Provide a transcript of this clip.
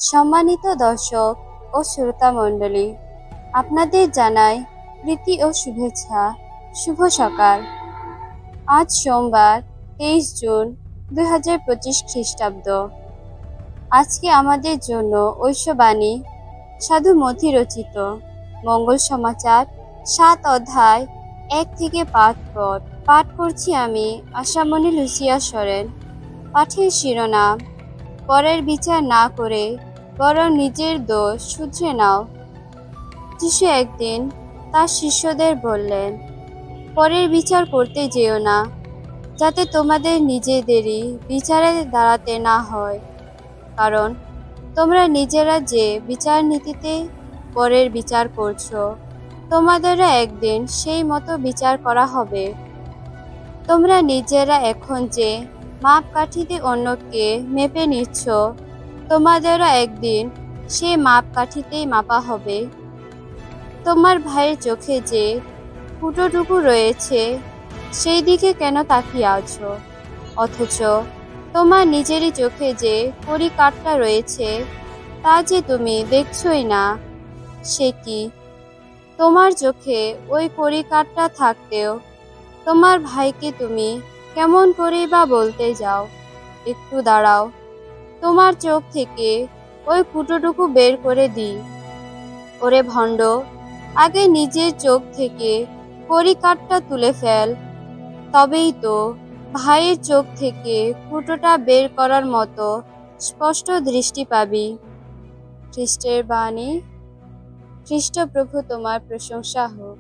সম্মানিত দর্শক ও শ্রোতা মণ্ডলী, আপনাদের জানাই প্রীতি ও শুভেচ্ছা। শুভ সকাল। আজ সোমবার 23 জুন 2025 খ্রিস্টাব্দ। আজকে আমাদের জন্য ঐশবাণী সাধু মথি রচিত মঙ্গল সমাচার 7 অধ্যায় 1 থেকে 5 পদ পাঠ করছি আমি আশামণি লুসিয়া সরেন। পাঠের শিরোনাম, পরের বিচার না করে বরং নিজের দোষ শুধরে নাও। যিশু একদিন তার শিষ্যদের বললেন, পরের বিচার করতে যেও না, যাতে তোমাদের নিজেদেরই বিচারে দাঁড়াতে না হয়। কারণ তোমরা নিজেরা যে বিচার নীতিতে পরের বিচার করছো, তোমাদেরও একদিন সেই মতো বিচার করা হবে। তোমরা নিজেরা এখন যে মাপকাঠিতে অন্যকে মেপে নিচ্ছ, তোমাদেরও একদিন সেই মাপকাঠিতেই মাপা হবে। তোমার ভাইয়ের চোখে যে ফুটোটুকু রয়েছে, সেই দিকে কেন তাকিয়ে আছো? অথচ তোমার নিজেরই চোখে যে কড়িকাঠটা রয়েছে, তা যে তুমি দেখছই না। সে কি? তোমার চোখে ওই কড়িকাঠটা থাকতেও তোমার ভাইকে তুমি কেমন করেই বা বলতে যাও, একটু দাঁড়াও, তোমার চোখ থেকে ওই ফুটোটুকু বের করে দিই। ওরে ভণ্ড, আগে নিজের চোখ থেকে কড়িকাঠটা তুলে ফেল, তবেই তো ভাইয়ের চোখ থেকে ফুটোটা বের করার মতো স্পষ্ট দৃষ্টি পাবি। খ্রিস্টের বাণী। খ্রিস্ট প্রভু তোমার প্রশংসা হোক।